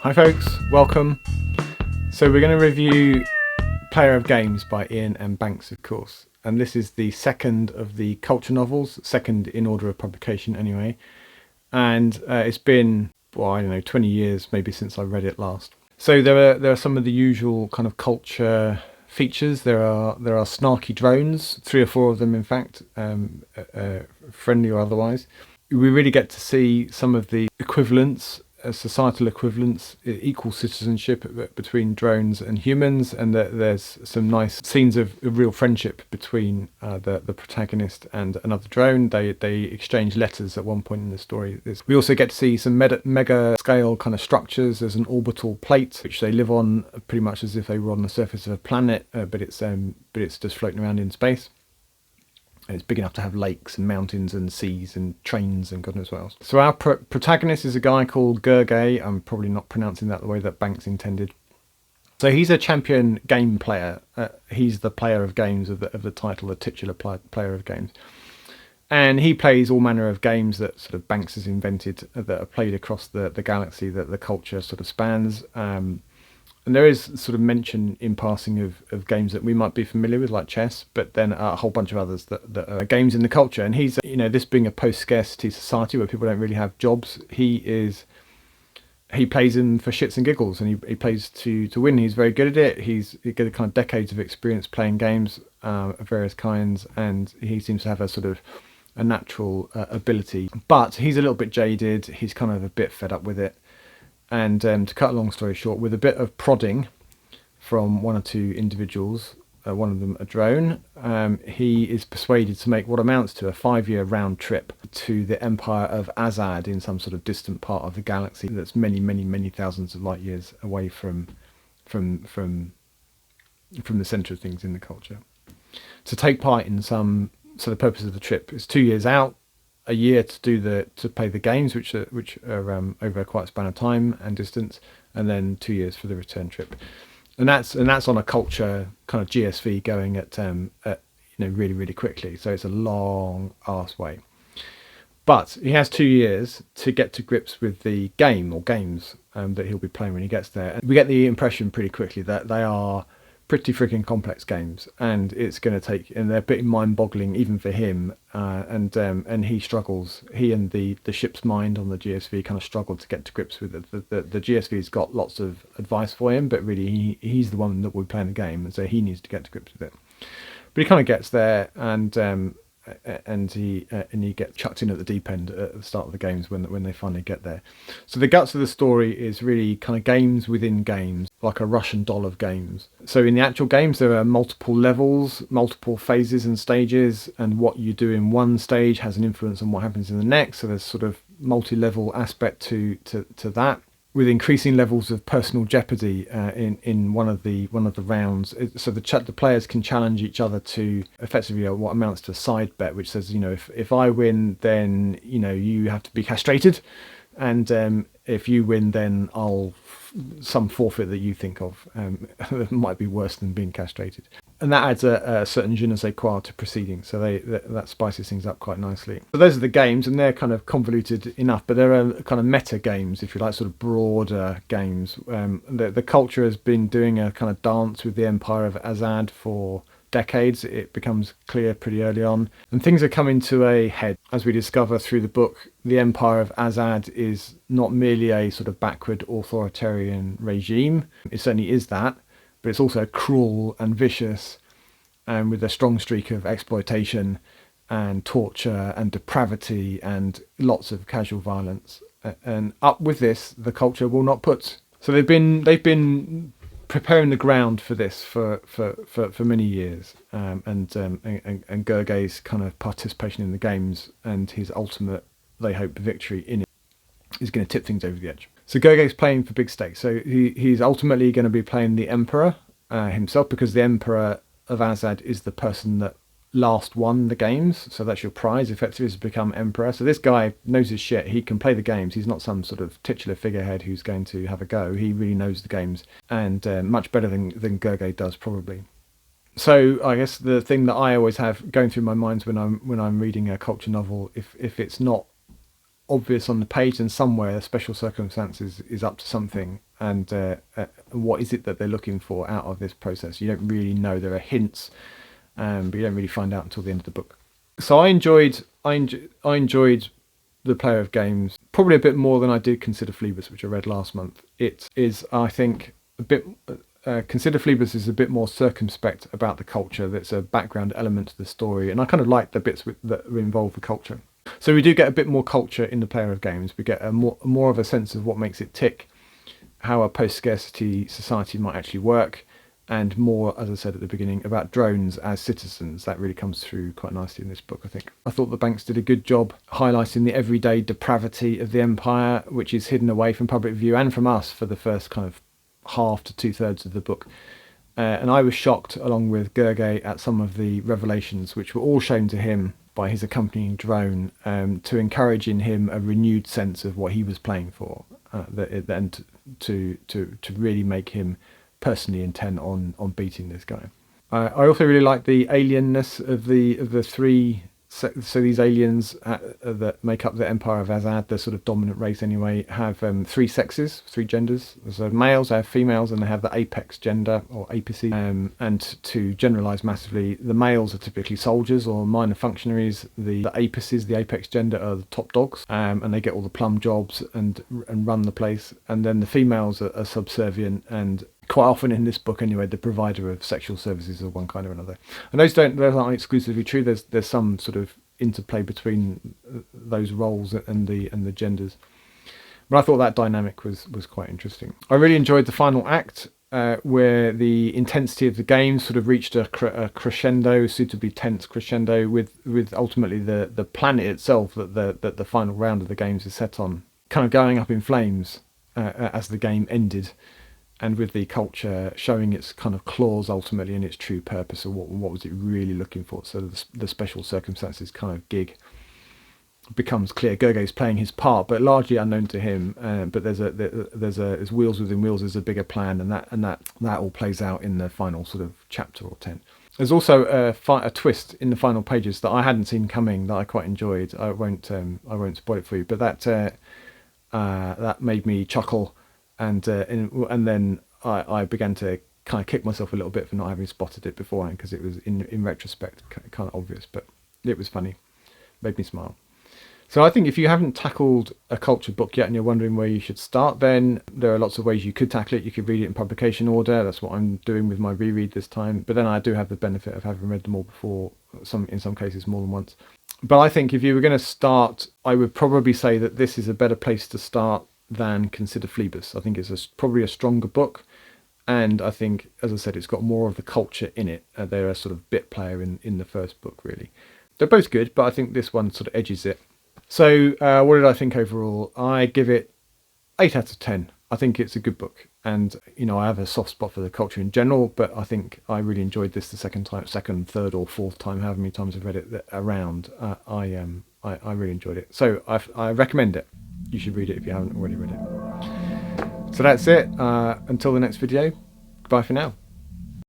Hi folks, welcome. So we're going to review Player of Games by Iain and Banks, of course. And this is the second of the culture novels, second in order of publication anyway. And it's been, well, I don't know, 20 years maybe since I read it last. So there are some of the usual kind of culture features. There are snarky drones, 3 or 4 of them in fact, friendly or otherwise. We really get to see some of the equivalents, societal equivalents, equal citizenship between drones and humans, and there's some nice scenes of real friendship between the protagonist and another drone. They exchange letters at one point in the story. We also get to see some mega scale kind of structures. There's an orbital plate which they live on pretty much as if they were on the surface of a planet, but it's just floating around in space. It's big enough to have lakes and mountains and seas and trains and God knows what else. So our protagonist is a guy called Gergely. I'm probably not pronouncing that the way that Banks intended. So he's a champion game player. He's the player of games of the title, the titular player of games. And he plays all manner of games that sort of Banks has invented that are played across the galaxy that the culture sort of spans. And there is sort of mention in passing of games that we might be familiar with, like chess, but then a whole bunch of others that are games in the culture. And he's, this being a post-scarcity society where people don't really have jobs, he plays them for shits and giggles, and he plays to win. He's very good at it. He's got kind of decades of experience playing games of various kinds, and he seems to have a sort of a natural ability. But he's a little bit jaded. He's kind of a bit fed up with it. And to cut a long story short, with a bit of prodding from 1 or 2 individuals, one of them a drone, he is persuaded to make what amounts to a 5-year round trip to the empire of Azad in some sort of distant part of the galaxy that's many, many, many thousands of light years away from the centre of things in the culture. To take part in so the purpose of the trip is 2 years out, a year to play the games, which are over quite a span of time and distance, and then 2 years for the return trip, and that's on a culture kind of GSV going at really, really quickly. So it's a long arse way. But he has 2 years to get to grips with the game or games that he'll be playing when he gets there. And we get the impression pretty quickly that they are pretty freaking complex games, and it's going to take, and they're a bit mind-boggling even for him, and he struggles. He and the ship's mind on the GSV kind of struggle to get to grips with it. The GSV's got lots of advice for him, but really he's the one that will be playing the game, and so he needs to get to grips with it. But he kind of gets there, and he gets chucked in at the deep end at the start of the games when they finally get there. So the guts of the story is really kind of games within games, like a Russian doll of games. So in the actual games, there are multiple levels, multiple phases and stages, and what you do in one stage has an influence on what happens in the next. So there's sort of multi-level aspect to that, with increasing levels of personal jeopardy in one of the rounds. So the players can challenge each other to effectively what amounts to a side bet, which says, if I win, then you have to be castrated, and if you win, then I'll some forfeit that you think of that might be worse than being castrated. And that adds a certain je ne sais quoi to proceedings, so that spices things up quite nicely. So those are the games, and they're kind of convoluted enough, but there are kind of meta games, if you like, sort of broader games. The culture has been doing a kind of dance with the empire of Azad for decades. It becomes clear pretty early on, and things are coming to a head as we discover through the book. The empire of Azad is not merely a sort of backward authoritarian regime. It certainly is that, but it's also cruel and vicious, and with a strong streak of exploitation and torture and depravity and lots of casual violence. And up with this, the culture will not put. So they've been preparing the ground for this for many years, and Gergely's kind of participation in the games and his ultimate, they hope, victory in it is going to tip things over the edge. So Gergely's playing for big stakes. So he's ultimately going to be playing the Emperor himself, because the Emperor of Azad is the person that last won the games. So that's your prize, effectively, is to become Emperor. So this guy knows his shit. He can play the games. He's not some sort of titular figurehead who's going to have a go. He really knows the games, and much better than Gergely does, probably. So I guess the thing that I always have going through my mind when I'm reading a culture novel, if it's not obvious on the page, and somewhere special circumstances is up to something, and what is it that they're looking for out of this process. You don't really know. There are hints, but you don't really find out until the end of the book. So I enjoyed the Player of Games probably a bit more than I did Consider Phlebas, which I read last month. It is, I think, a bit. Consider Phlebas is a bit more circumspect about the culture. That's a background element to the story, and I kind of like the bits that involve the culture. So we do get a bit more culture in the Player of Games. We get a more of a sense of what makes it tick, how a post-scarcity society might actually work, and more, as I said at the beginning, about drones as citizens. That really comes through quite nicely in this book, I think. I thought the Banks did a good job highlighting the everyday depravity of the Empire, which is hidden away from public view and from us for the first kind of half to 2/3 of the book. And I was shocked, along with Gergely, at some of the revelations, which were all shown to him by his accompanying drone, to encourage in him a renewed sense of what he was playing for, and to really make him personally intent on beating this guy. I also really like the alienness of the three. So these aliens that make up the Empire of Azad, the sort of dominant race anyway, have three sexes, three genders. So males, they have females, and they have the apex gender, or apices. And to generalise massively, the males are typically soldiers or minor functionaries. The apices, the apex gender, are the top dogs, and they get all the plum jobs and run the place. And then the females are subservient, and quite often in this book anyway, the provider of sexual services of one kind or another. And those aren't exclusively true. There's some sort of interplay between those roles and the genders. But I thought that dynamic was quite interesting. I really enjoyed the final act, where the intensity of the game sort of reached a crescendo, suitably tense crescendo, with ultimately the planet itself that the final round of the games is set on, kind of going up in flames as the game ended. And with the culture showing its kind of claws ultimately and its true purpose, of what was it really looking for. So the special circumstances kind of gig becomes clear. Gergely's playing his part, but largely unknown to him. But there's wheels within wheels. There's a bigger plan, and that all plays out in the final sort of chapter or 10. There's also a twist in the final pages that I hadn't seen coming that I quite enjoyed. I won't spoil it for you, but that made me chuckle. And then I began to kind of kick myself a little bit for not having spotted it beforehand, because it was in retrospect kind of obvious, but it was funny, made me smile. So I think if you haven't tackled a culture book yet and you're wondering where you should start, then there are lots of ways you could tackle it. You could read it in publication order. That's what I'm doing with my reread this time. But then I do have the benefit of having read them all before, in some cases more than once. But I think if you were going to start, I would probably say that this is a better place to start than Consider Phlebas. I think it's probably a stronger book, and I think, as I said, it's got more of the culture in it. They're a sort of bit player in the first book, really. They're both good, but I think this one sort of edges it. So what did I think overall? I give it 8 out of 10. I think it's a good book, and I have a soft spot for the culture in general, but I think I really enjoyed this the second, third or fourth time, however many times I've read it around. I really enjoyed it, so I recommend it. You should read it if you haven't already read it. So that's it. Until the next video, bye for now.